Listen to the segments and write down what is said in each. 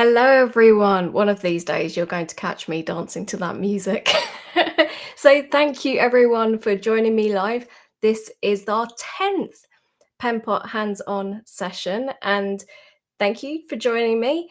Hello, everyone. One of these days, you're going to catch me dancing to that music. So, thank you, everyone, for joining me live. This is our 10th Penpot hands on session, and thank you for joining me.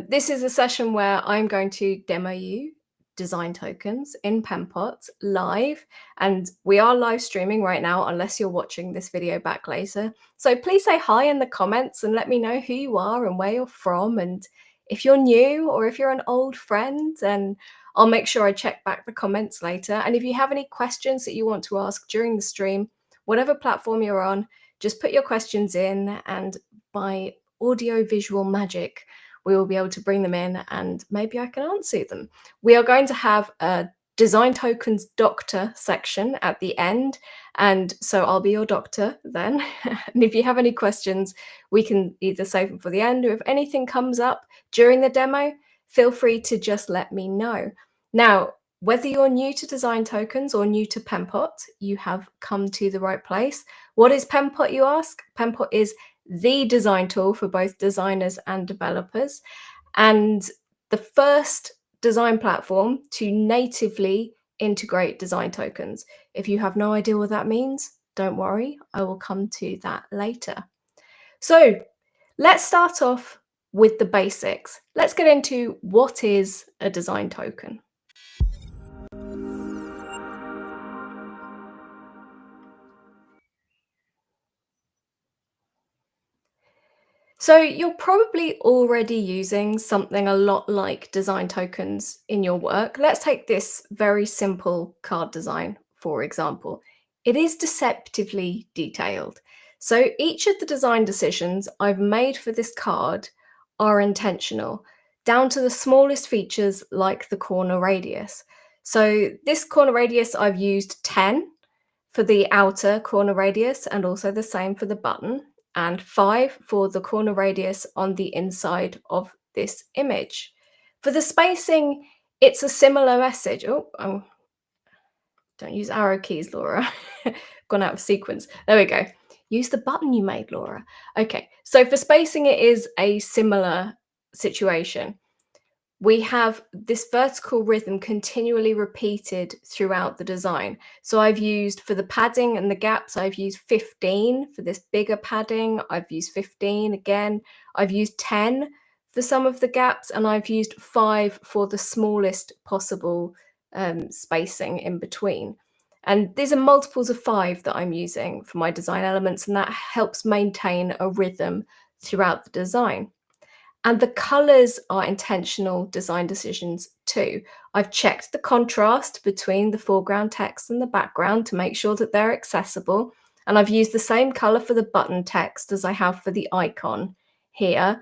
This is a session where I'm going to demo you design tokens in Penpot live, and we are live streaming right now, unless you're watching this video back later. So please say hi in the comments and let me know who you are and where you're from, and if you're new or if you're an old friend, and I'll make sure I check back the comments later. And if you have any questions that you want to ask during the stream, whatever platform you're on, just put your questions in, and by audio visual magic, we will be able to bring them in and maybe I can answer them. We are going to have a design tokens doctor section at the end, and so I'll be your doctor then. And if you have any questions, we can either save them for the end, or if anything comes up during the demo, feel free to just let me know. Now, whether you're new to design tokens or new to Penpot, you have come to the right place. What is Penpot, you ask? Penpot is the design tool for both designers and developers, and the first design platform to natively integrate design tokens. If you have no idea what that means, don't worry, I will come to that later. So let's start off with the basics. Let's get into what is a design token. So you're probably already using something a lot like design tokens in your work. Let's take this very simple card design, for example. It is deceptively detailed. So each of the design decisions I've made for this card are intentional, down to the smallest features like the corner radius. So this corner radius, I've used 10 for the outer corner radius, and also the same for the button, and 5 for the corner radius on the inside of this image. For the spacing, it's a similar message. Don't use arrow keys, Laura. Gone out of sequence. There we go. Use the button you made, Laura. Okay, so for spacing, it is a similar situation. We have this vertical rhythm continually repeated throughout the design. So I've used, for the padding and the gaps, I've used 15 for this bigger padding. I've used 15 again. I've used 10 for some of the gaps, and I've used 5 for the smallest possible spacing in between. And these are multiples of 5 that I'm using for my design elements, and that helps maintain a rhythm throughout the design. And the colors are intentional design decisions too. I've checked the contrast between the foreground text and the background to make sure that they're accessible. And I've used the same color for the button text as I have for the icon here.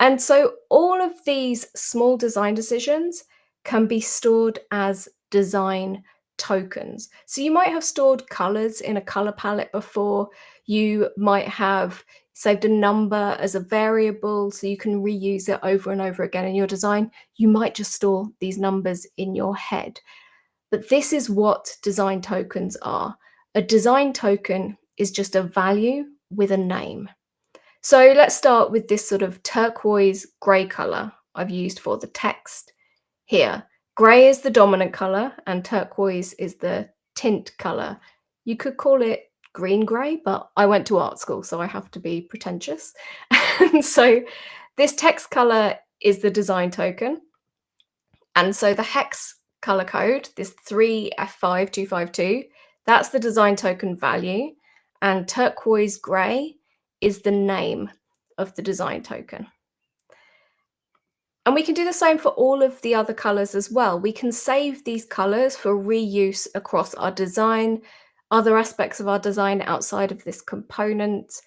And so all of these small design decisions can be stored as design tokens. So you might have stored colors in a color palette before. You might have saved a number as a variable so you can reuse it over and over again in your design. You might just store these numbers in your head. But this is what design tokens are. A design token is just a value with a name. So let's start with this sort of turquoise gray color I've used for the text here. Gray is the dominant color and turquoise is the tint color. You could call it green gray, but I went to art school, so I have to be pretentious. And so this text color is the design token. And so the hex color code, this 3F5252, that's the design token value. And turquoise gray is the name of the design token. And we can do the same for all of the other colors as well. We can save these colors for reuse across our design, other aspects of our design outside of this component.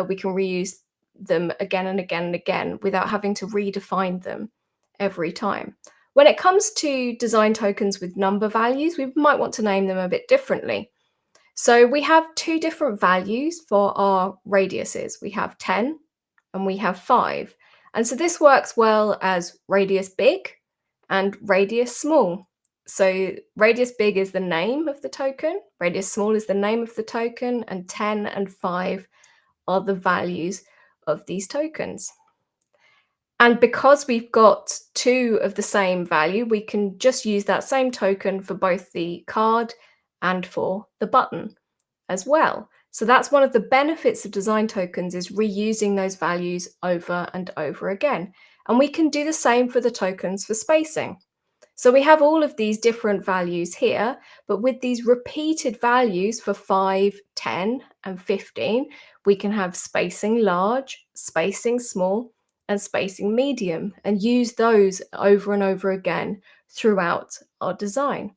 We can reuse them again and again and again without having to redefine them every time. When it comes to design tokens with number values, we might want to name them a bit differently. So we have 2 different values for our radiuses. We have 10 and we have 5. And so this works well as radius big and radius small. So radius big is the name of the token, radius small is the name of the token, and 10 and 5 are the values of these tokens. And because we've got two of the same value, we can just use that same token for both the card and for the button as well. So that's one of the benefits of design tokens, is reusing those values over and over again. And we can do the same for the tokens for spacing. So we have all of these different values here, but with these repeated values for 5, 10, and 15, we can have spacing large, spacing small, and spacing medium, and use those over and over again throughout our design.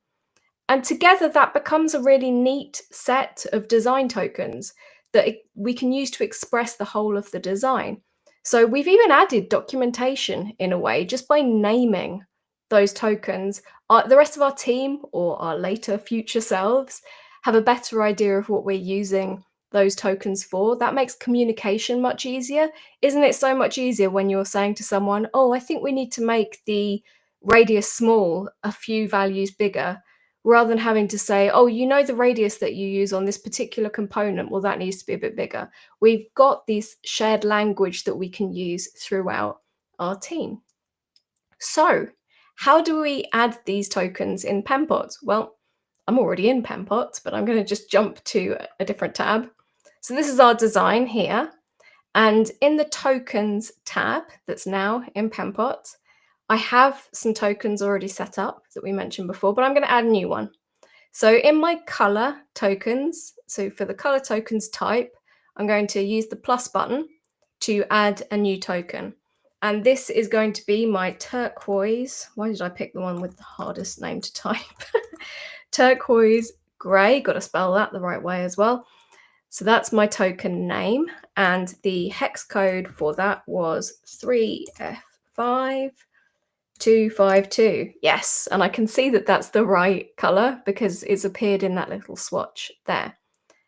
And together that becomes a really neat set of design tokens that we can use to express the whole of the design. So we've even added documentation in a way just by naming those tokens. The rest of our team or our later future selves have a better idea of what we're using those tokens for. That makes communication much easier. Isn't it so much easier when you're saying to someone, oh, I think we need to make the radius small a few values bigger, rather than having to say, oh, you know, the radius that you use on this particular component, well, that needs to be a bit bigger. We've got this shared language that we can use throughout our team. So how do we add these tokens in Penpot? Well, I'm already in Penpot, but I'm going to just jump to a different tab. So this is our design here. And in the tokens tab that's now in Penpot, I have some tokens already set up that we mentioned before, but I'm going to add a new one. So in my color tokens, so for the color tokens type, I'm going to use the plus button to add a new token. And this is going to be my turquoise. Why did I pick the one with the hardest name to type? Turquoise gray, got to spell that the right way as well. So that's my token name, and the hex code for that was 3F5252. Yes, and I can see that that's the right color because it's appeared in that little swatch there.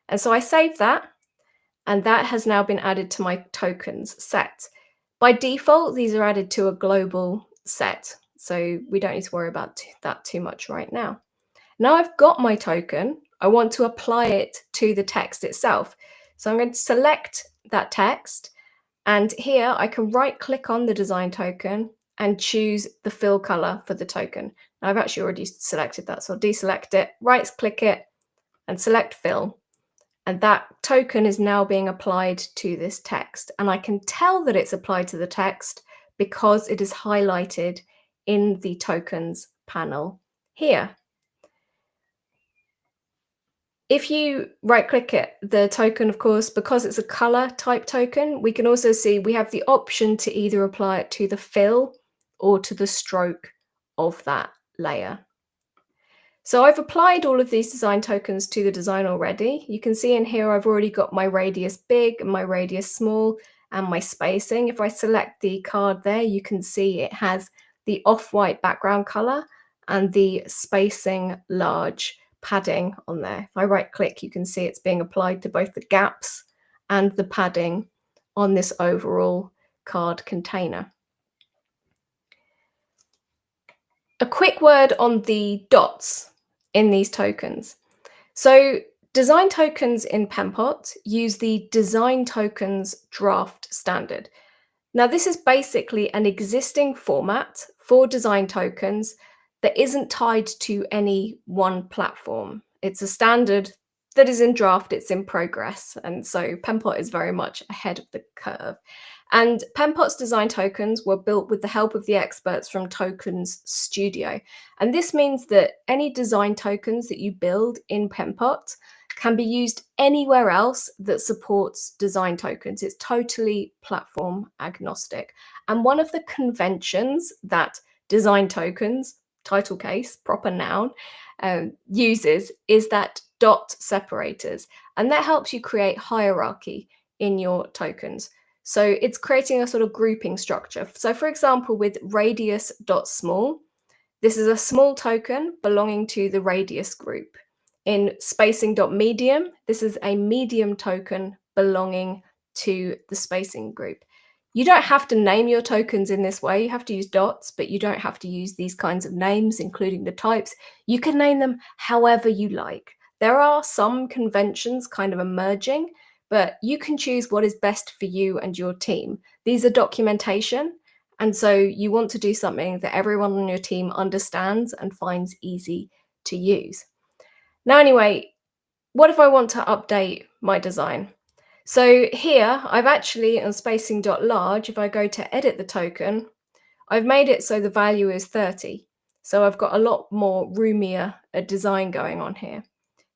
And so I saved that, and that has now been added to my tokens set. By default, these are added to a global set, so we don't need to worry about that too much right now. Now I've got my token, I want to apply it to the text itself. So I'm going to select that text, and here I can right click on the design token and choose the fill color for the token. Now I've actually already selected that, so I'll deselect it, right click it and select fill. And that token is now being applied to this text. And I can tell that it's applied to the text because it is highlighted in the tokens panel here. If you right click it, the token, of course, because it's a color type token, we can also see we have the option to either apply it to the fill or to the stroke of that layer. So I've applied all of these design tokens to the design already. You can see in here I've already got my radius big, my radius small, and my spacing. If I select the card there, you can see it has the off-white background color and the spacing large padding on there. If I right click, you can see it's being applied to both the gaps and the padding on this overall card container. A quick word on the dots in these tokens. So design tokens in Penpot use the design tokens draft standard. Now this is basically an existing format for design tokens that isn't tied to any one platform. It's a standard that is in draft, it's in progress. And so Penpot is very much ahead of the curve. And Penpot's design tokens were built with the help of the experts from Tokens Studio. And this means that any design tokens that you build in Penpot can be used anywhere else that supports design tokens. It's totally platform agnostic. And one of the conventions that design tokens, title case, proper noun, uses is that dot separators. And that helps you create hierarchy in your tokens. So it's creating a sort of grouping structure. So for example, with radius.small, this is a small token belonging to the radius group. In spacing.medium, this is a medium token belonging to the spacing group. You don't have to name your tokens in this way. You have to use dots, but you don't have to use these kinds of names, including the types. You can name them however you like. There are some conventions kind of emerging, but you can choose what is best for you and your team. These are documentation, And so you want to do something that everyone on your team understands and finds easy to use. Now, anyway, what if I want to update my design? So here I've actually on spacing.large, if I go to edit the token, I've made it so the value is 30. So I've got a lot more roomier design going on here.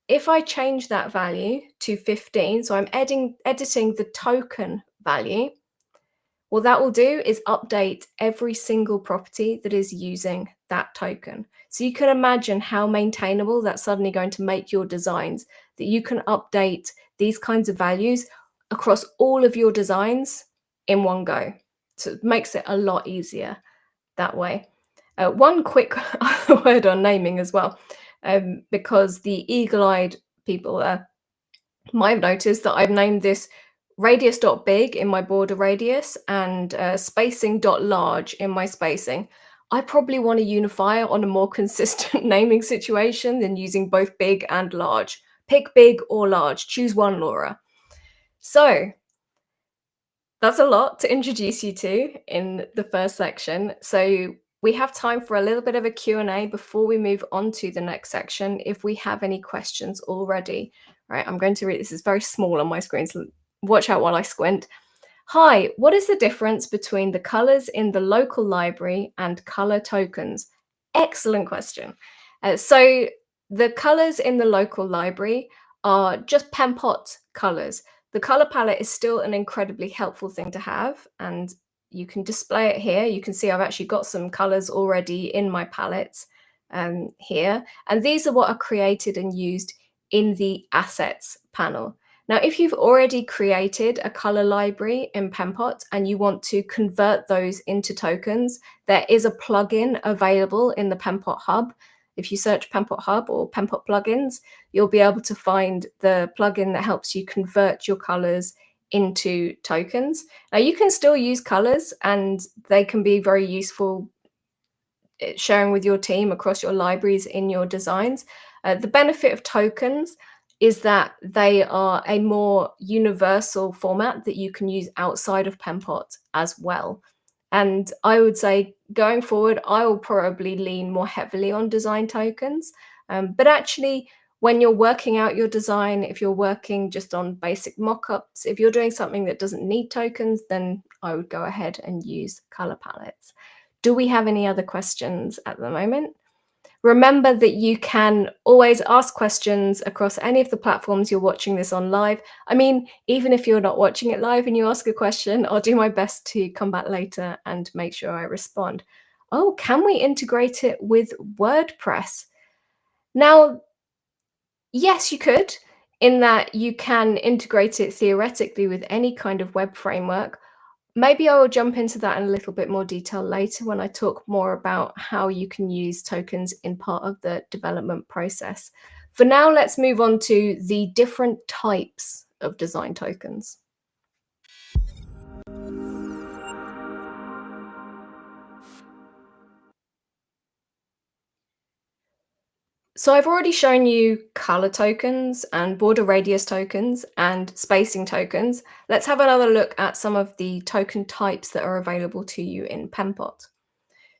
If I change that value to 15, so I'm editing the token value, what that will do is update every single property that is using that token. So you can imagine how maintainable that's suddenly going to make your designs, that you can update these kinds of values across all of your designs in one go. So it makes it a lot easier that way. One quick word on naming as well, because the eagle-eyed people there might have noticed that I've named this radius.big in my border radius and spacing.large in my spacing. I probably want to unify on a more consistent naming situation than using both big and large. Pick big or large. Choose one, Laura. So that's a lot to introduce you to in the first section. So we have time for a little bit of a Q&A before we move on to the next section, if we have any questions already. Right, I'm going to read, this is very small on my screen, so watch out while I squint. Hi, what is the difference between the colors in the local library and color tokens? Excellent question. So the colors in the local library are just Penpot colors. The color palette is still an incredibly helpful thing to have, and you can display it here. You can see I've actually got some colors already in my palettes here, and these are what are created and used in the assets panel. Now, if you've already created a color library in Penpot and you want to convert those into tokens, there is a plugin available in the Penpot Hub. If you search Penpot Hub or Penpot plugins, you'll be able to find the plugin that helps you convert your colors into tokens. Now, you can still use colors and they can be very useful sharing with your team across your libraries in your designs. The benefit of tokens is that they are a more universal format that you can use outside of Penpot as well. And I would say going forward, I will probably lean more heavily on design tokens. But actually, when you're working out your design, if you're working just on basic mockups, if you're doing something that doesn't need tokens, then I would go ahead and use color palettes. Do we have any other questions at the moment? Remember that you can always ask questions across any of the platforms you're watching this on live. I mean, even if you're not watching it live and you ask a question, I'll do my best to come back later and make sure I respond. Oh, can we integrate it with WordPress? Now, yes, you could, in that you can integrate it theoretically with any kind of web framework. Maybe I will jump into that in a little bit more detail later when I talk more about how you can use tokens in part of the development process. For now, let's move on to the different types of design tokens. So I've already shown you color tokens and border radius tokens and spacing tokens. Let's have another look at some of the token types that are available to you in Penpot.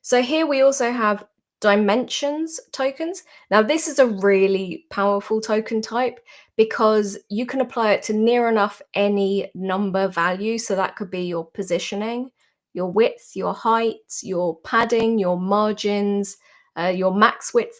So here we also have dimensions tokens. Now this is a really powerful token type because you can apply it to near enough any number value. So that could be your positioning, your width, your height, your padding, your margins, your max width,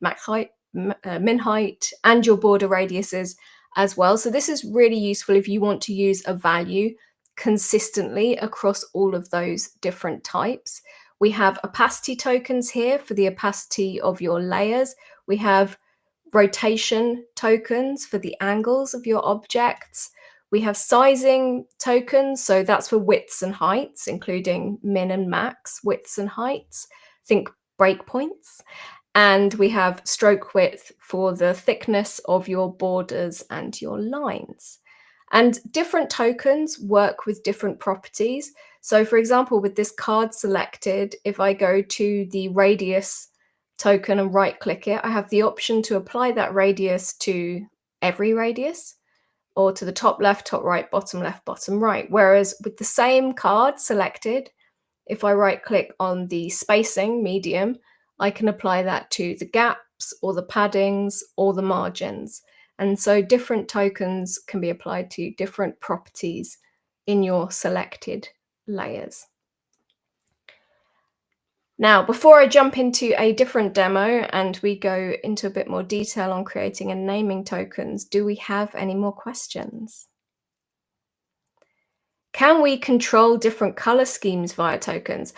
max height, min height, and your border radiuses as well. So this is really useful if you want to use a value consistently across all of those different types. We have opacity tokens here for the opacity of your layers. We have rotation tokens for the angles of your objects. We have sizing tokens, so that's for widths and heights, including min and max widths and heights. Think breakpoints. And we have stroke width for the thickness of your borders and your lines. And different tokens work with different properties. So for example, with this card selected, if I go to the radius token and right click it, I have the option to apply that radius to every radius or to the top left, top right, bottom left, bottom right. Whereas with the same card selected, if I right click on the spacing medium, I can apply that to the gaps or the paddings or the margins. And so different tokens can be applied to different properties in your selected layers. Now, before I jump into a different demo and we go into a bit more detail on creating and naming tokens, do we have any more questions? Can we control different color schemes via tokens?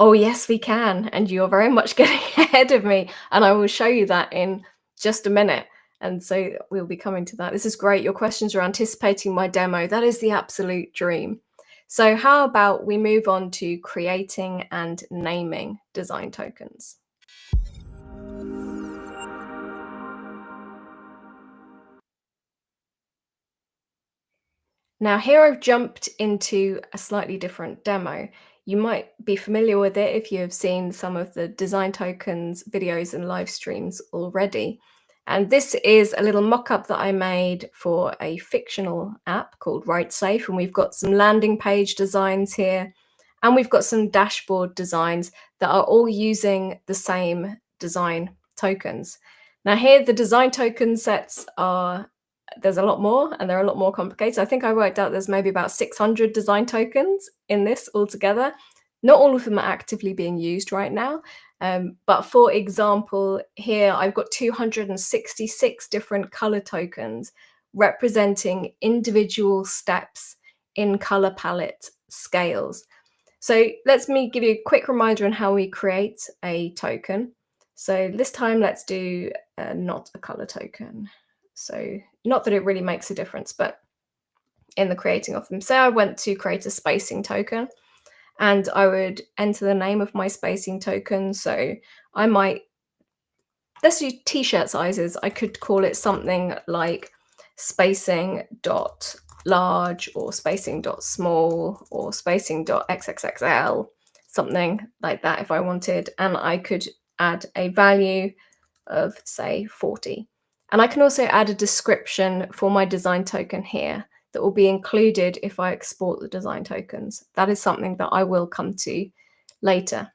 Oh, yes, we can. And you're very much getting ahead of me. And I will show you that in just a minute. And so we'll be coming to that. This is great. Your questions are anticipating my demo. That is the absolute dream. So how about we move on to creating and naming design tokens? Now here I've jumped into a slightly different demo. You might be familiar with it if you have seen some of the design tokens videos and live streams already. And this is a little mock-up that I made for a fictional app called Write Safe. And we've got some landing page designs here, and we've got some dashboard designs that are all using the same design tokens. Now here, the design token sets are, there's a lot more and they're a lot more complicated. I think I worked out there's maybe about 600 design tokens in this altogether. Not all of them are actively being used right now. But for example, here I've got 266 different color tokens representing individual steps in color palette scales. So let me give you a quick reminder on how we create a token. So this time let's do not a color token. So not that it really makes a difference, but in the creating of them. Say I went to create a spacing token and I would enter the name of my spacing token. So I might, let's do t-shirt sizes. I could call it something like spacing dot large or spacing dot small or spacing dot xxxl, something like that if I wanted. And I could add a value of say 40. And I can also add a description for my design token here that will be included if I export the design tokens. That is something that I will come to later.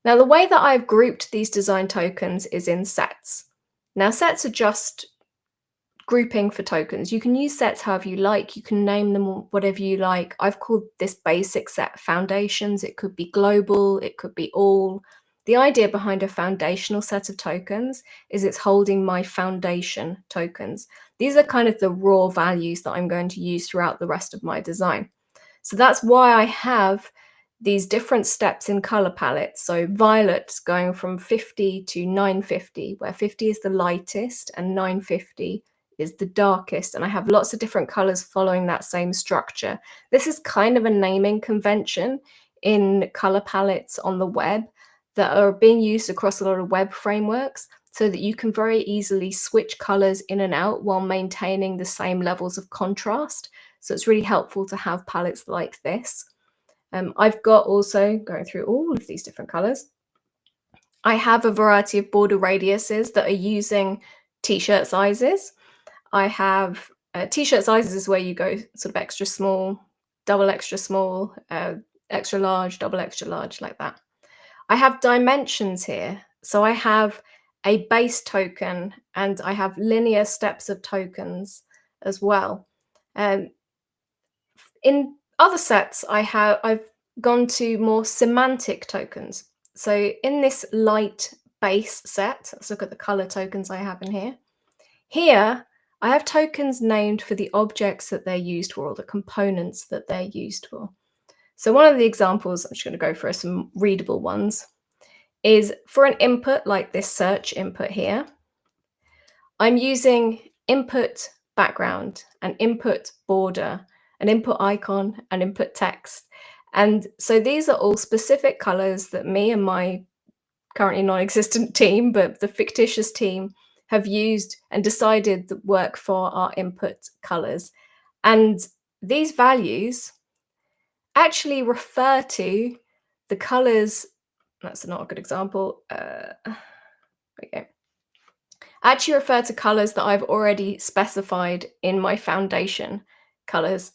Now, the way that I've grouped these design tokens is in sets. Now, sets are just grouping for tokens. You can use sets however you like. You can name them whatever you like. I've called this basic set foundations. It could be global, it could be all. The idea behind a foundational set of tokens is it's holding my foundation tokens. These are kind of the raw values that I'm going to use throughout the rest of my design. So that's why I have these different steps in color palettes. So violet going from 50 to 950, where 50 is the lightest and 950 is the darkest. And I have lots of different colors following that same structure. This is kind of a naming convention in color palettes on the web that are being used across a lot of web frameworks so that you can very easily switch colors in and out while maintaining the same levels of contrast. So it's really helpful to have palettes like this. I've got also, going through all of these different colors, I have a variety of border radiuses that are using t-shirt sizes. I have t-shirt sizes is where you go sort of extra small, double extra small, extra large, double extra large, like that. I have dimensions here. So I have a base token and I have linear steps of tokens as well. In other sets, I've gone to more semantic tokens. So in this light base set, let's look at the color tokens I have in here. Here, I have tokens named for the objects that they're used for or the components that they're used for. So one of the examples, I'm just going to go for some readable ones, is for an input like this search input here. I'm using input background, an input border, an input icon, an input text. And so these are all specific colors that me and my currently non-existent team, but the fictitious team, have used and decided that work for our input colors. And these values actually refer to the colors. That's not a good example. There we go. Actually refer to colors that I've already specified in my foundation colors.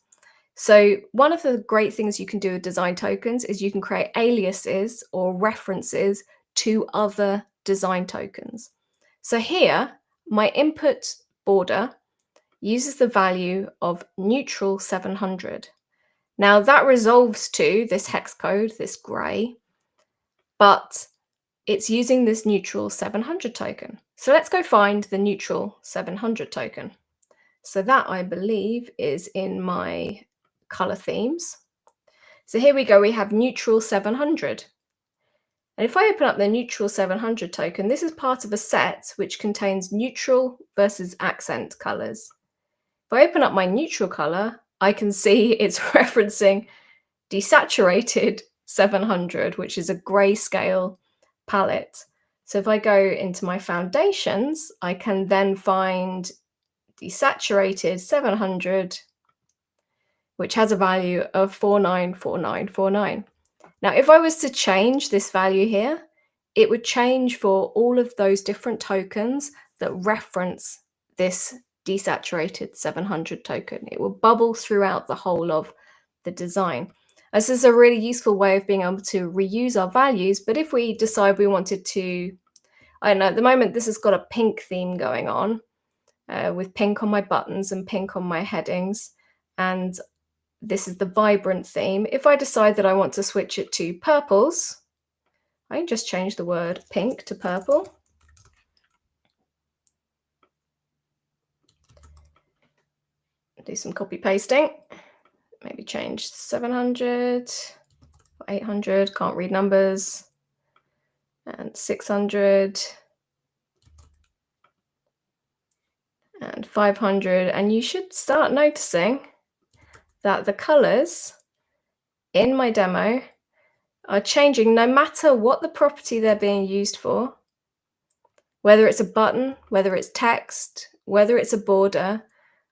So one of the great things you can do with design tokens is you can create aliases or references to other design tokens. So here, my input border uses the value of neutral 700. Now that resolves to this hex code, this gray, but it's using this neutral 700 token. So let's go find the neutral 700 token. So that, I believe, is in my color themes. So here we go, we have neutral 700. And if I open up the neutral 700 token, this is part of a set which contains neutral versus accent colors. If I open up my neutral color, I can see it's referencing desaturated 700, which is a grayscale palette. So if I go into my foundations, I can then find desaturated 700, which has a value of 494949. Now, if I was to change this value here, it would change for all of those different tokens that reference this desaturated 700 token. It will bubble throughout the whole of the design. This is a really useful way of being able to reuse our values, but if we decide we wanted to, I don't know, at the moment this has got a pink theme going on, with pink on my buttons and pink on my headings, and this is the vibrant theme. If I decide that I want to switch it to purples, I can just change the word pink to purple. Do some copy pasting. Maybe change 700, 800, can't read numbers, and 600, and 500. And you should start noticing that the colors in my demo are changing no matter what the property they're being used for, whether it's a button, whether it's text, whether it's a border.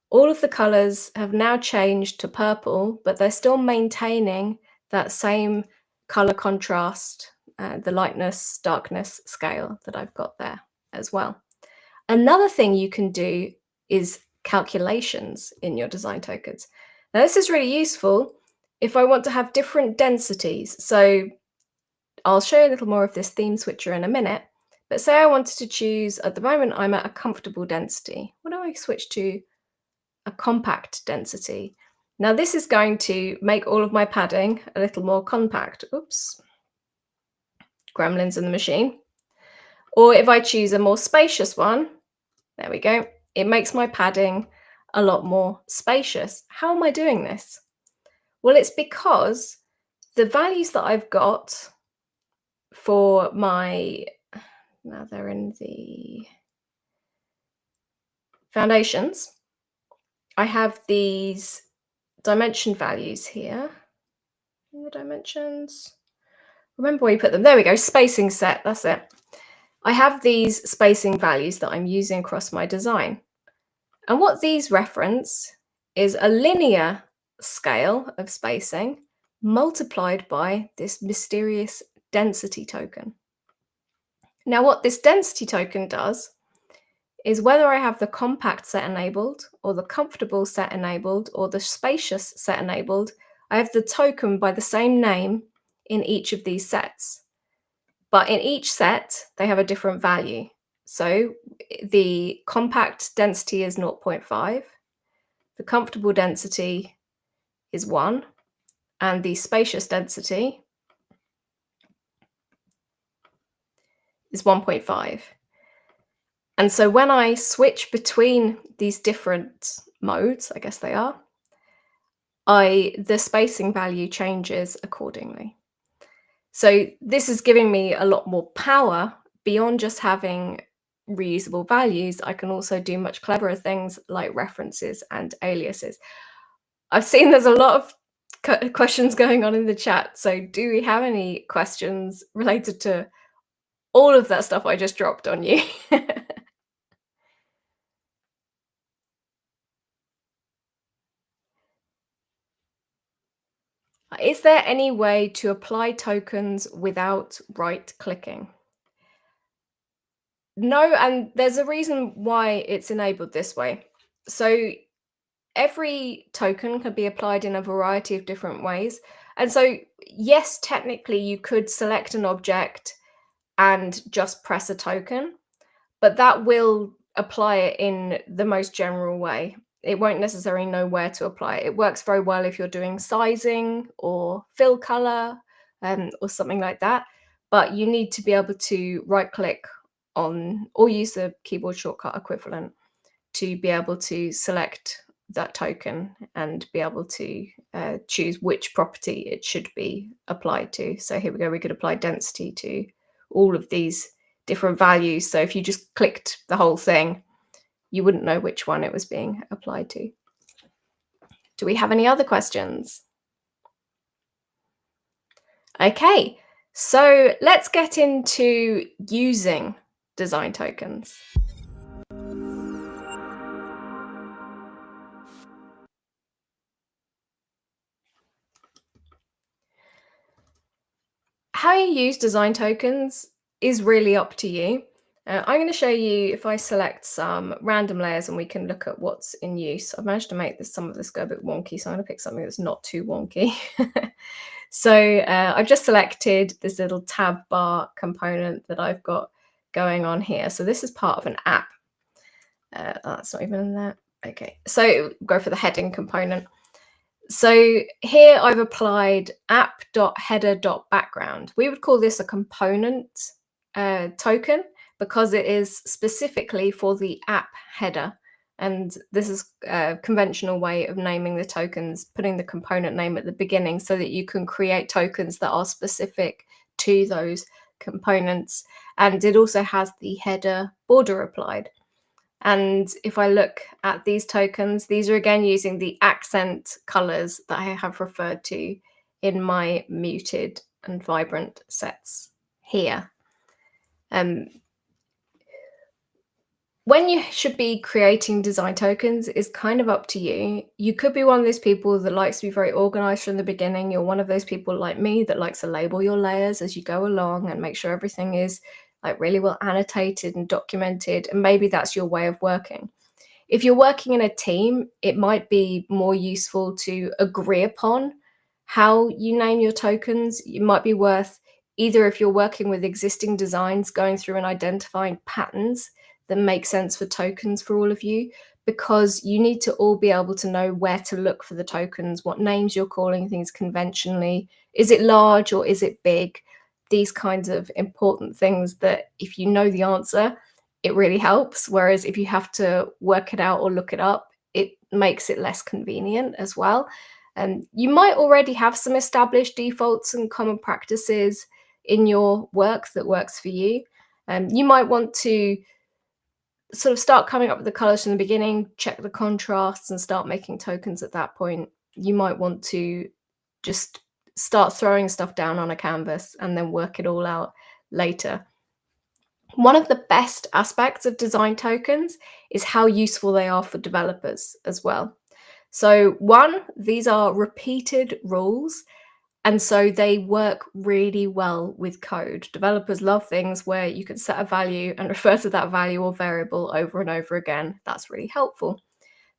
All of the colors have now changed to purple, but they're still maintaining that same color contrast, the lightness, darkness scale that I've got there as well. Another thing you can do is calculations in your design tokens. Now, this is really useful if I want to have different densities. So I'll show you a little more of this theme switcher in a minute, but say I wanted to choose, at the moment I'm at a comfortable density. What do I switch to? A compact density. Now this is going to make all of my padding a little more compact. Oops. Gremlins in the machine. Or if I choose a more spacious one, there we go, it makes my padding a lot more spacious. How am I doing this? Well, it's because the values that I've got for my, now they're in the foundations, I have these dimension values here. In the dimensions, remember where you put them. There we go, spacing set, that's it. I have these spacing values that I'm using across my design. And what these reference is a linear scale of spacing multiplied by this mysterious density token. Now, what this density token does is whether I have the compact set enabled or the comfortable set enabled or the spacious set enabled, I have the token by the same name in each of these sets. But in each set, they have a different value. So the compact density is 0.5, the comfortable density is 1, and the spacious density is 1.5. And so when I switch between these different modes, I guess they are, the spacing value changes accordingly. So this is giving me a lot more power beyond just having reusable values. I can also do much cleverer things like references and aliases. I've seen there's a lot of questions going on in the chat. So do we have any questions related to all of that stuff I just dropped on you? Is there any way to apply tokens without right-clicking? No, and there's a reason why it's enabled this way. So every token can be applied in a variety of different ways. And so, yes, technically you could select an object and just press a token, but that will apply it in the most general way. It won't necessarily know where to apply it. It works very well if you're doing sizing or fill color, or something like that. But you need to be able to right click on or use the keyboard shortcut equivalent to be able to select that token and be able to choose which property it should be applied to. So here we go, we could apply density to all of these different values. So if you just clicked the whole thing, you wouldn't know which one it was being applied to. Do we have any other questions? Okay, so let's get into using design tokens. How you use design tokens is really up to you. I'm going to show you if I select some random layers and we can look at what's in use. I've managed to make some of this go a bit wonky, so I'm going to pick something that's not too wonky. So I've just selected this little tab bar component that I've got going on here. So this is part of an app. That's not even in there. Okay, so go for the heading component. So here I've applied app.header.background. We would call this a component token because it is specifically for the app header. And this is a conventional way of naming the tokens, putting the component name at the beginning so that you can create tokens that are specific to those components. And it also has the header border applied. And if I look at these tokens, these are again using the accent colors that I have referred to in my muted and vibrant sets here. When you should be creating design tokens is kind of up to you. You could be one of those people that likes to be very organized from the beginning. You're one of those people like me that likes to label your layers as you go along and make sure everything is like really well annotated and documented, and maybe that's your way of working. If you're working in a team, it might be more useful to agree upon how you name your tokens. It might be worth either, if you're working with existing designs, going through and identifying patterns that make sense for tokens for all of you, because you need to all be able to know where to look for the tokens, what names you're calling things conventionally. Is it large or is it big? These kinds of important things that if you know the answer, it really helps. Whereas if you have to work it out or look it up, it makes it less convenient as well. And you might already have some established defaults and common practices in your work that works for you. You might want to sort of start coming up with the colors from the beginning, check the contrasts and start making tokens at that point. You might want to just start throwing stuff down on a canvas and then work it all out later. One of the best aspects of design tokens is how useful they are for developers as well. So one, these are repeated rules, and so they work really well with code. Developers love things where you can set a value and refer to that value or variable over and over again. That's really helpful.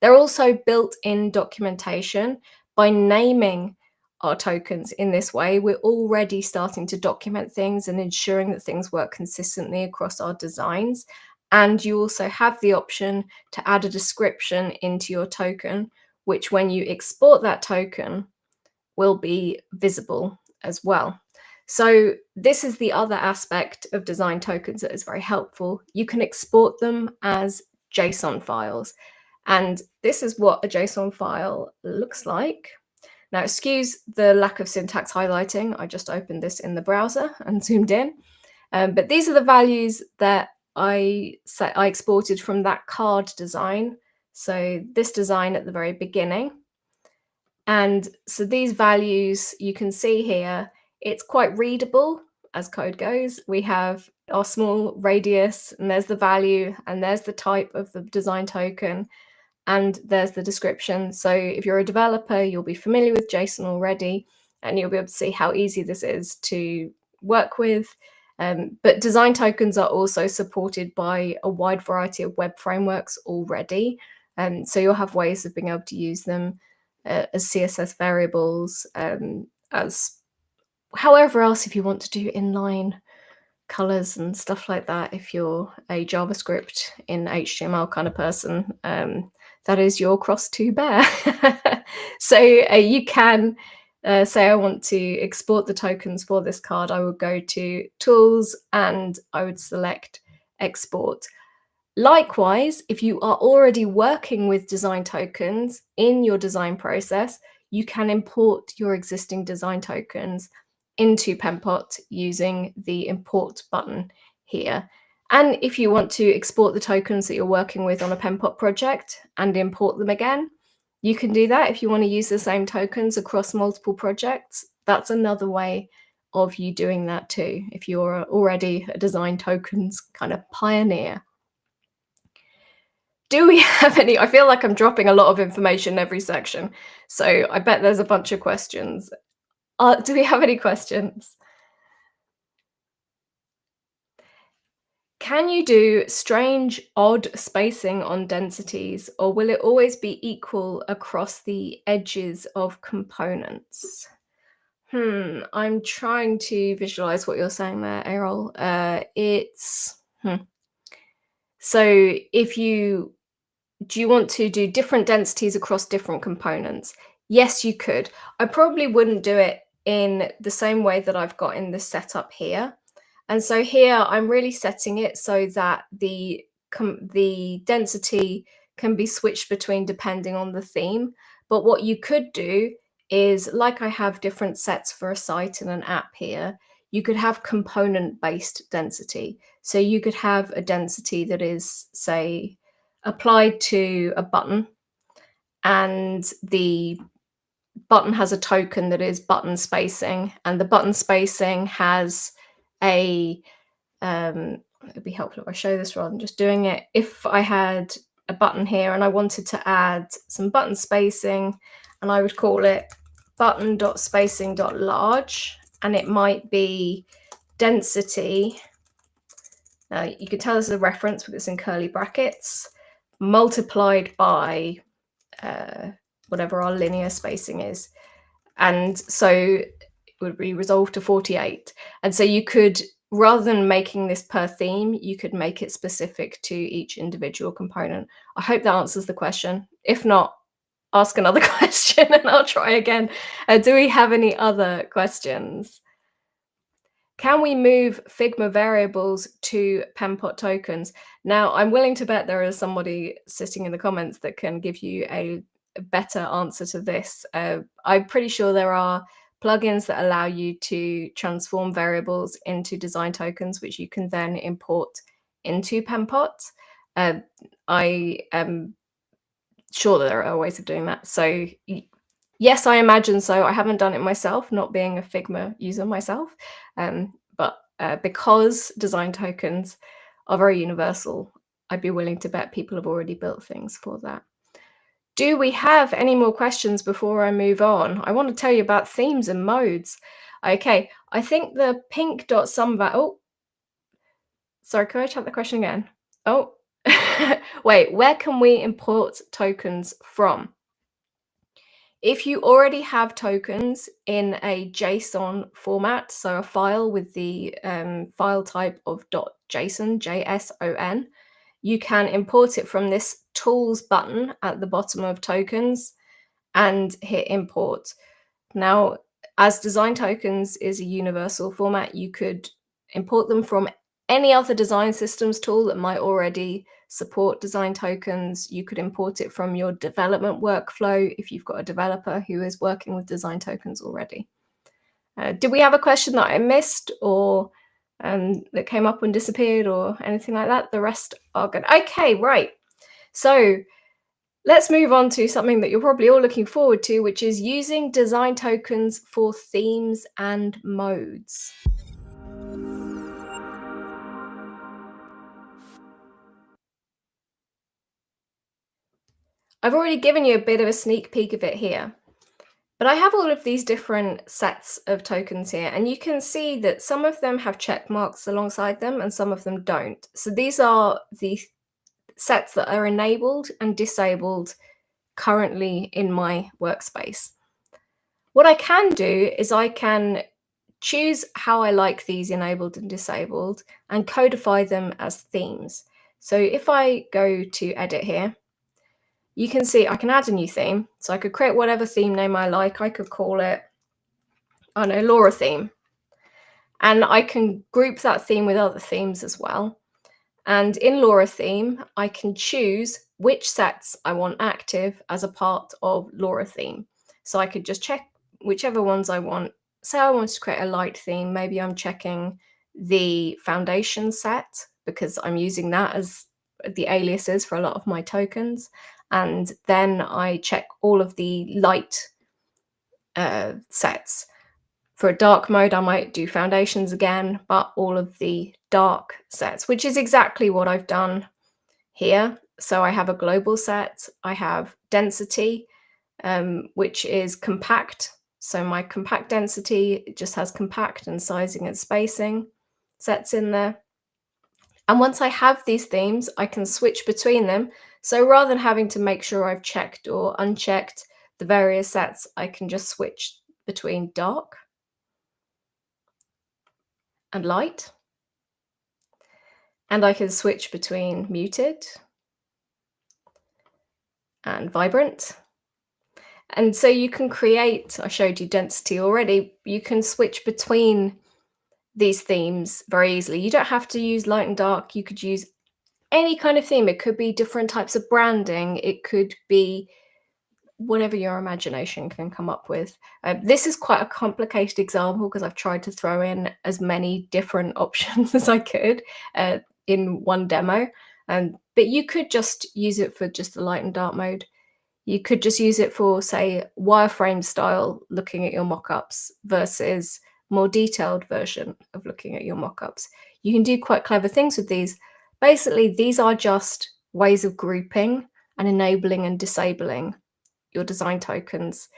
They're also built-in documentation. By naming our tokens in this way, we're already starting to document things and ensuring that things work consistently across our designs. And you also have the option to add a description into your token, which when you export that token will be visible as well. So this is the other aspect of design tokens that is very helpful. You can export them as JSON files. And this is what a JSON file looks like. Now, excuse the lack of syntax highlighting. I just opened this in the browser and zoomed in. But these are the values that I exported from that card design. So this design at the very beginning. And so these values you can see here, it's quite readable as code goes. We have our small radius, and there's the value, and there's the type of the design token, and there's the description. So if you're a developer, you'll be familiar with JSON already, and you'll be able to see how easy this is to work with. But design tokens are also supported by a wide variety of web frameworks already. So you'll have ways of being able to use them as CSS variables, as however else if you want to do inline colors and stuff like that. If you're a JavaScript in HTML kind of person, that is your cross to bear. So you can say I want to export the tokens for this card. I would go to Tools and I would select Export. Likewise, if you are already working with design tokens in your design process, you can import your existing design tokens into Penpot using the import button here. And if you want to export the tokens that you're working with on a Penpot project and import them again, you can do that. If you want to use the same tokens across multiple projects, that's another way of you doing that too, if you're already a design tokens kind of pioneer. Do we have any? I feel like I'm dropping a lot of information in every section, so I bet there's a bunch of questions. Do we have any questions? Can you do strange, odd spacing on densities, or will it always be equal across the edges of components? I'm trying to visualize what you're saying there, Errol. So if you do you want to do different densities across different components? Yes, you could. I probably wouldn't do it in the same way that I've got in the setup here. And so here I'm really setting it so that the density can be switched between depending on the theme. But what you could do is, like I have different sets for a site and an app here, you could have component-based density. So you could have a density that is, say, applied to a button, and the button has a token that is button spacing, and the button spacing has a it'd be helpful if I show this rather than just doing it. If I had a button here and I wanted to add some button spacing, and I would call it button.spacing.large, and it might be density. Now you can tell this is a reference because it's in curly brackets, multiplied by whatever our linear spacing is. And so it would be resolved to 48. And so you could, rather than making this per theme, you could make it specific to each individual component. I hope that answers the question. If not, ask another question and I'll try again. Do we have any other questions? Can we move Figma variables to Penpot tokens? Now, I'm willing to bet there is somebody sitting in the comments that can give you a better answer to this. I'm pretty sure there are plugins that allow you to transform variables into design tokens, which you can then import into Penpot. I am sure that there are ways of doing that. So yes, I imagine so. I haven't done it myself, not being a Figma user myself. But because design tokens are very universal, I'd be willing to bet people have already built things for that. Do we have any more questions before I move on? I want to tell you about themes and modes. Okay, I think the pink.sumval. Oh, sorry, can I check the question again? Oh, wait, where can we import tokens from? If you already have tokens in a JSON format, so a file with the file type of .json, JSON, you can import it from this Tools button at the bottom of Tokens and hit Import. Now, as design tokens is a universal format, you could import them from any other design systems tool that might already support design tokens. You could import it from your development workflow if you've got a developer who is working with design tokens already. Did we have a question that I missed, or that came up and disappeared, or anything like that? The rest are good. Okay, right. So let's move on to something that you're probably all looking forward to, which is using design tokens for themes and modes. I've already given you a bit of a sneak peek of it here, but I have all of these different sets of tokens here, and you can see that some of them have check marks alongside them and some of them don't. So these are the sets that are enabled and disabled currently in my workspace. What I can do is I can choose how I like these enabled and disabled and codify them as themes. So if I go to edit here, you can see I can add a new theme. So I could create whatever theme name I like. I could call it, I don't know, Laura theme. And I can group that theme with other themes as well. And in Laura theme, I can choose which sets I want active as a part of Laura theme. So I could just check whichever ones I want. Say I want to create a light theme, maybe I'm checking the foundation set because I'm using that as the aliases for a lot of my tokens. And then I check all of the light sets. For a dark mode, I might do foundations again, but all of the dark sets, which is exactly what I've done here. So I have a global set, I have density, which is compact. So my compact density just has compact and sizing and spacing sets in there. And once I have these themes, I can switch between them. So rather than having to make sure I've checked or unchecked the various sets, I can just switch between dark and light. And I can switch between muted and vibrant. And so you can create, I showed you density already, you can switch between these themes very easily. You don't have to use light and dark. You could use any kind of theme. It could be different types of branding. It could be whatever your imagination can come up with. This is quite a complicated example because I've tried to throw in as many different options as I could in one demo. But you could just use it for just the light and dark mode. You could just use it for, say, wireframe style, looking at your mockups versus more detailed version of looking at your mockups. You can do quite clever things with these. Basically, these are just ways of grouping and enabling and disabling your design tokens,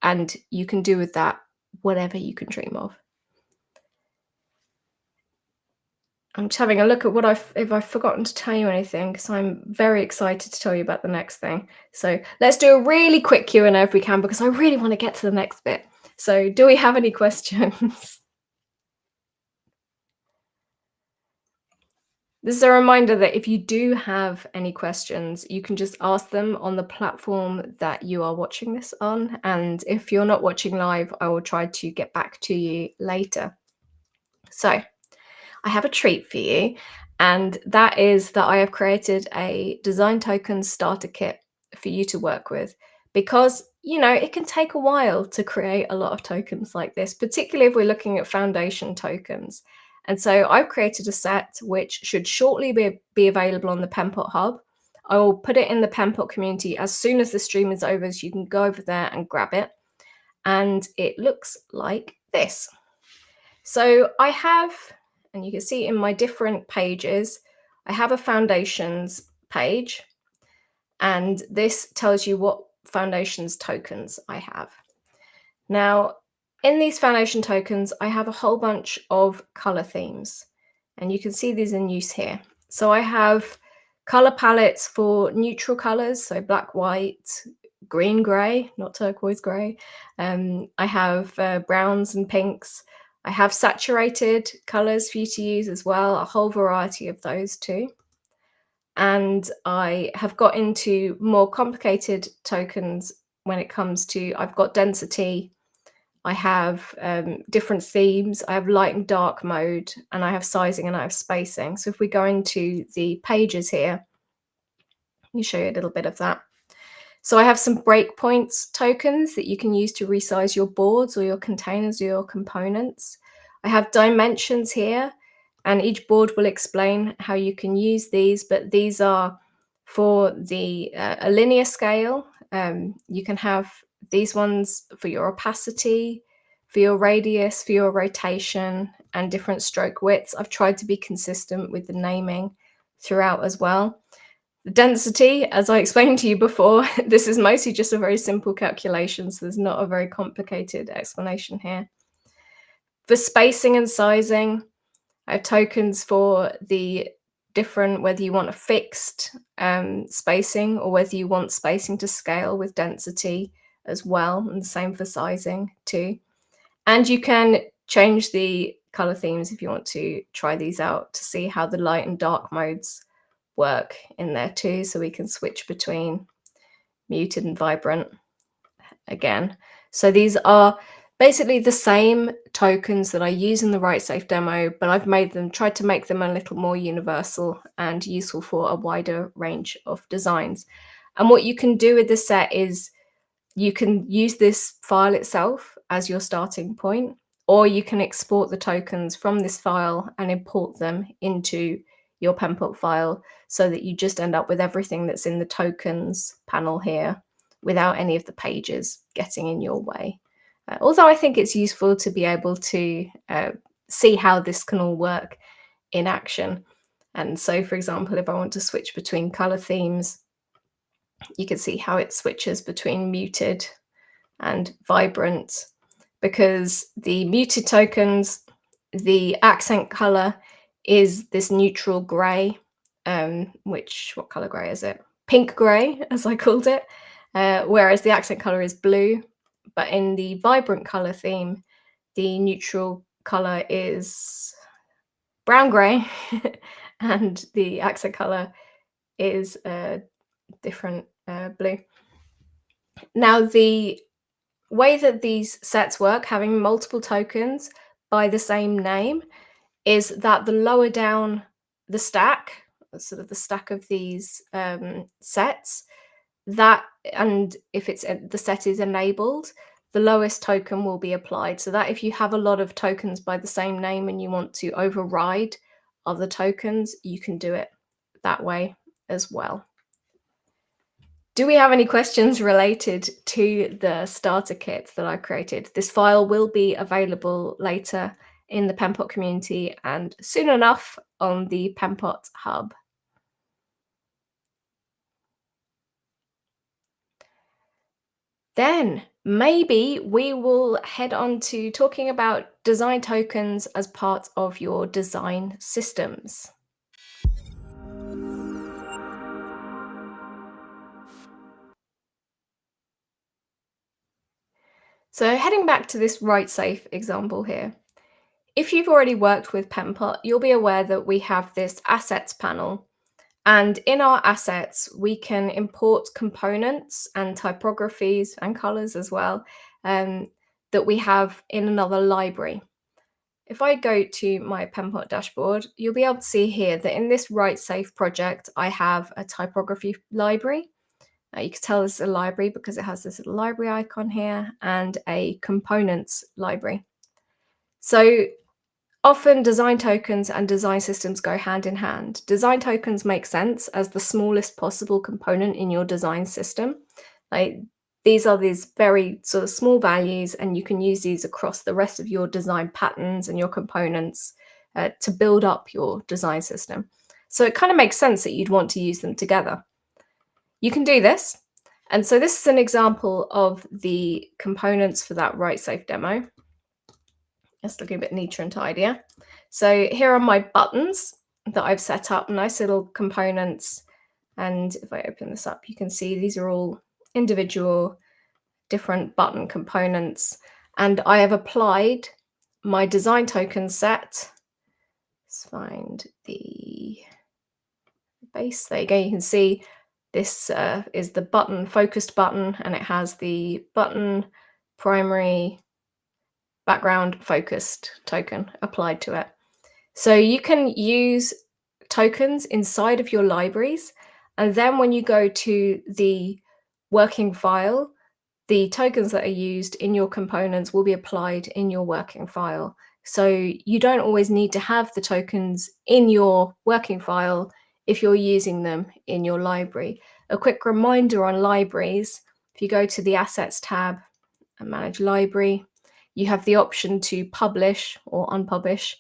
and you can do with that whatever you can dream of. I'm just having a look at if I've forgotten to tell you anything, because I'm very excited to tell you about the next thing. So let's do a really quick Q&A if we can, because I really want to get to the next bit. So do we have any questions? This is a reminder that if you do have any questions, you can just ask them on the platform that you are watching this on. And if you're not watching live, I will try to get back to you later. So I have a treat for you, and that is that I have created a design token starter kit for you to work with, because it can take a while to create a lot of tokens like this, particularly if we're looking at foundation tokens. And so I've created a set which should shortly be available on the Penpot Hub. I will put it in the Penpot community as soon as the stream is over, so you can go over there and grab it. And it looks like this. So I have, and you can see in my different pages, I have a foundations page, and this tells you what foundations tokens I have. Now, in these foundation tokens, I have a whole bunch of color themes, and you can see these in use here. So I have color palettes for neutral colors, so black, white, green, gray, not turquoise gray. I have browns and pinks. I have saturated colors for you to use as well, a whole variety of those too. And I have got into more complicated tokens when it comes to, I've got density, I have different themes, I have light and dark mode, and I have sizing and I have spacing. So if we go into the pages here, let me show you a little bit of that. So I have some breakpoints tokens that you can use to resize your boards or your containers or your components. I have dimensions here, and each board will explain how you can use these, but these are for the a linear scale. You can have these ones for your opacity, for your radius, for your rotation, and different stroke widths. I've tried to be consistent with the naming throughout as well. The density, as I explained to you before, this is mostly just a very simple calculation, so there's not a very complicated explanation here. For spacing and sizing, I have tokens for the different whether you want a fixed spacing or whether you want spacing to scale with density as well, and the same for sizing too. And you can change the color themes if you want to try these out to see how the light and dark modes work in there too. So we can switch between muted and vibrant again. So these are basically the same tokens that I use in the Write Safe demo, but I've tried to make them a little more universal and useful for a wider range of designs. And what you can do with this set is you can use this file itself as your starting point, or you can export the tokens from this file and import them into your Penpot file so that you just end up with everything that's in the tokens panel here without any of the pages getting in your way. Although I think it's useful to be able to see how this can all work in action. And so, for example, if I want to switch between color themes, you can see how it switches between muted and vibrant, because the muted tokens, the accent color is this neutral gray, what color gray is it? Pink gray, as I called it, whereas the accent color is blue. But in the vibrant color theme, the neutral color is brown gray, and the accent color is different blue. Now, the way that these sets work, having multiple tokens by the same name, is that the lower down the stack, sort of the stack of these sets, and if the set is enabled, the lowest token will be applied. So that if you have a lot of tokens by the same name and you want to override other tokens, you can do it that way as well. Do we have any questions related to the starter kit that I created? This file will be available later in the Penpot community and soon enough on the Penpot Hub. Then maybe we will head on to talking about design tokens as part of your design systems. So heading back to this Write Safe example here, if you've already worked with Penpot, you'll be aware that we have this assets panel. And in our assets, we can import components and typographies and colors as well that we have in another library. If I go to my Penpot dashboard, you'll be able to see here that in this Write Safe project, I have a typography library. You can tell it's a library because it has this little library icon here, and a components library. So often design tokens and design systems go hand in hand. Design tokens make sense as the smallest possible component in your design system. These are these very sort of small values, and you can use these across the rest of your design patterns and your components to build up your design system. So it kind of makes sense that you'd want to use them together. You can do this. And so this is an example of the components for that Write Safe demo. It's looking a bit neater and tidier. So here are my buttons that I've set up, nice little components. And if I open this up, you can see these are all individual different button components. And I have applied my design token set. Let's find the base. There you go. You can see this is the button focused button, and it has the button primary background focused token applied to it. So you can use tokens inside of your libraries, and then when you go to the working file, the tokens that are used in your components will be applied in your working file. So you don't always need to have the tokens in your working file if you're using them in your library. A quick reminder on libraries, if you go to the Assets tab and Manage Library, you have the option to publish or unpublish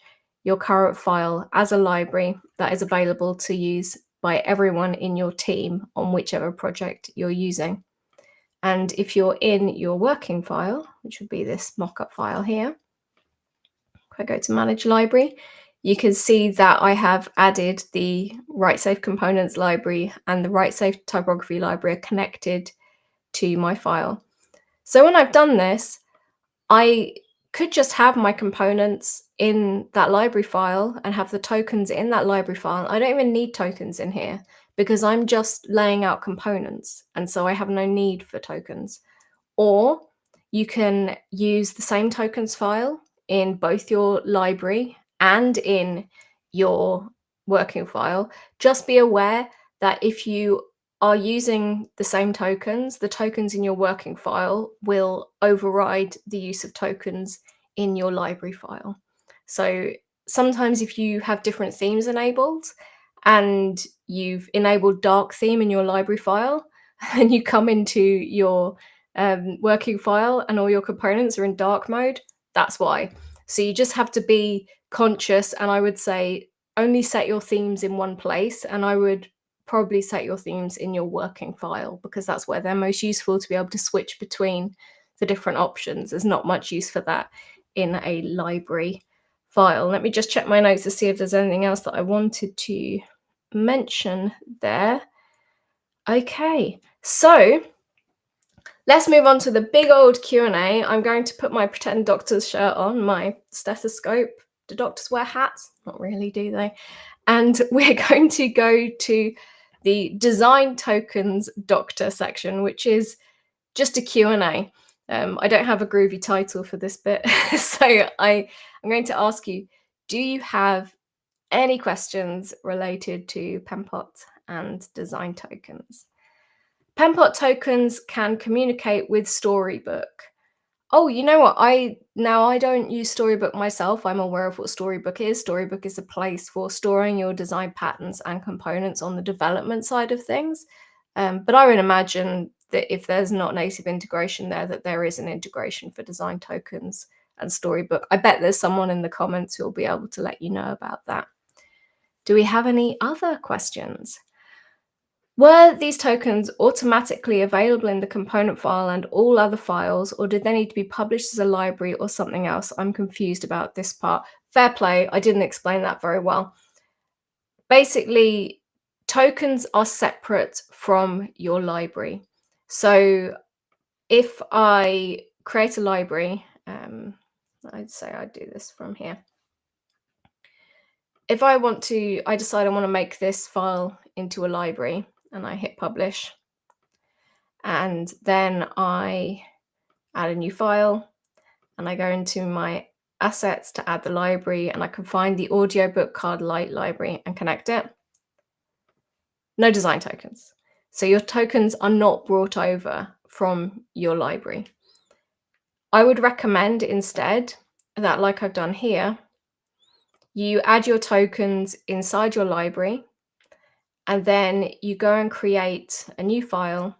your current file as a library that is available to use by everyone in your team on whichever project you're using. And if you're in your working file, which would be this mockup file here, if I go to Manage Library, you can see that I have added the WriteSafe components library and the WriteSafe typography library are connected to my file. So when I've done this, I could just have my components in that library file and have the tokens in that library file. I don't even need tokens in here because I'm just laying out components, and so I have no need for tokens. Or you can use the same tokens file in both your library and in your working file. Just be aware that if you are using the same tokens, the tokens in your working file will override the use of tokens in your library file. So sometimes if you have different themes enabled and you've enabled dark theme in your library file and you come into your working file and all your components are in dark mode, that's why. So you just have to be conscious, and I would say only set your themes in one place, and I would probably set your themes in your working file because that's where they're most useful to be able to switch between the different options. There's not much use for that in a library file. Let me just check my notes to see if there's anything else that I wanted to mention there. Okay, so let's move on to the big old Q&A. I'm going to put my pretend doctor's shirt on, my stethoscope. Do doctors wear hats? Not really, do they? And we're going to go to the design tokens doctor section, which is just a Q&A. I don't have a groovy title for this bit, so I'm going to ask you, do you have any questions related to Penpot and design tokens? Penpot tokens can communicate with Storybook. Oh, you know what? I don't use Storybook myself. I'm aware of what Storybook is. Storybook is a place for storing your design patterns and components on the development side of things. But I would imagine that if there's not native integration there, that there is an integration for design tokens and Storybook. I bet there's someone in the comments who will be able to let you know about that. Do we have any other questions? Were these tokens automatically available in the component file and all other files, or did they need to be published as a library or something else? I'm confused about this part. Fair play, I didn't explain that very well. Basically, tokens are separate from your library. So if I create a library, I'd say I'd do this from here. If I decide I want to make this file into a library, and I hit publish, and then I add a new file, and I go into my assets to add the library, and I can find the audiobook card light library and connect it. No design tokens. So your tokens are not brought over from your library. I would recommend instead that, like I've done here, you add your tokens inside your library, and then you go and create a new file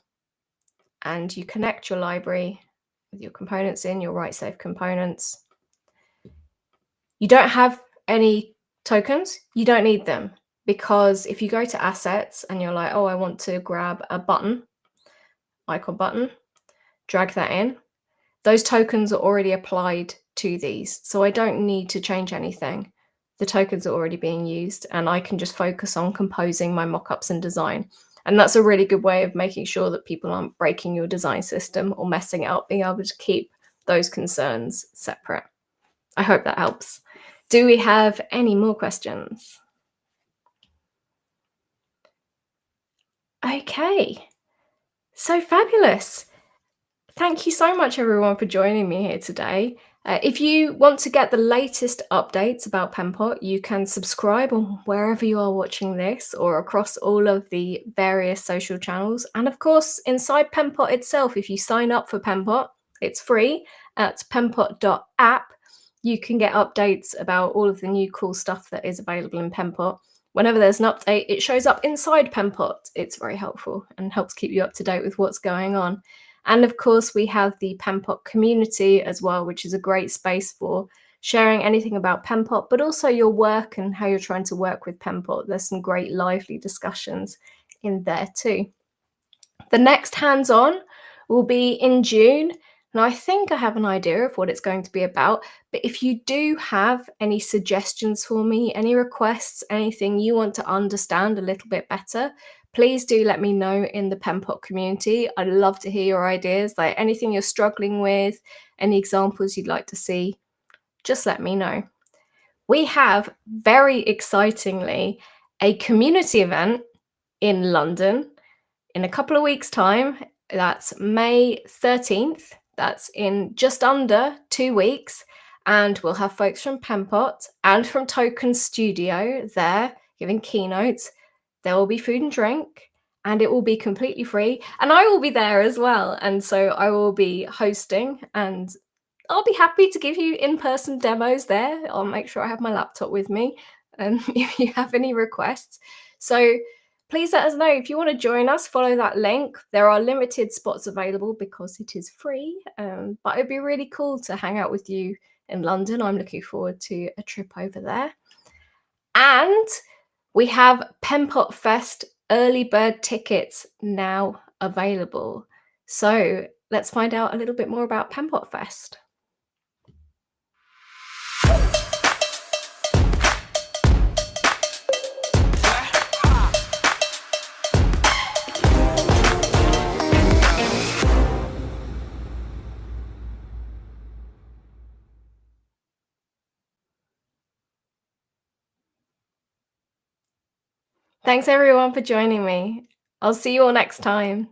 and you connect your library with your components in, your WriteSafe components. You don't have any tokens, you don't need them, because if you go to assets and you're like, oh, I want to grab a button, icon button, drag that in, those tokens are already applied to these. So I don't need to change anything. The tokens are already being used, and I can just focus on composing my mockups and design. And that's a really good way of making sure that people aren't breaking your design system or messing it up, being able to keep those concerns separate. I hope that helps. Do we have any more questions? Okay, so fabulous. Thank you so much, everyone, for joining me here today. If you want to get the latest updates about Penpot, you can subscribe on wherever you are watching this or across all of the various social channels. And of course, inside Penpot itself, if you sign up for Penpot, it's free at penpot.app. You can get updates about all of the new cool stuff that is available in Penpot. Whenever there's an update, it shows up inside Penpot. It's very helpful and helps keep you up to date with what's going on. And of course, we have the Penpot community as well, which is a great space for sharing anything about Penpot, but also your work and how you're trying to work with Penpot. There's some great lively discussions in there too. The next hands-on will be in June, Now, I think I have an idea of what it's going to be about, but if you do have any suggestions for me, any requests, anything you want to understand a little bit better, please do let me know in the Penpot community. I'd love to hear your ideas, like anything you're struggling with, any examples you'd like to see, just let me know. We have, very excitingly, a community event in London in a couple of weeks' time. That's May 13th. That's in just under 2 weeks. And we'll have folks from Penpot and from Token Studio there giving keynotes. There will be food and drink, and it will be completely free. And I will be there as well. And so I will be hosting, and I'll be happy to give you in-person demos there. I'll make sure I have my laptop with me, if you have any requests. So please let us know if you want to join us. Follow that link. There are limited spots available because it is free, but it'd be really cool to hang out with you in London. I'm looking forward to a trip over there. And we have Penpot Fest early bird tickets now available. So let's find out a little bit more about Penpot Fest. Thanks everyone for joining me. I'll see you all next time.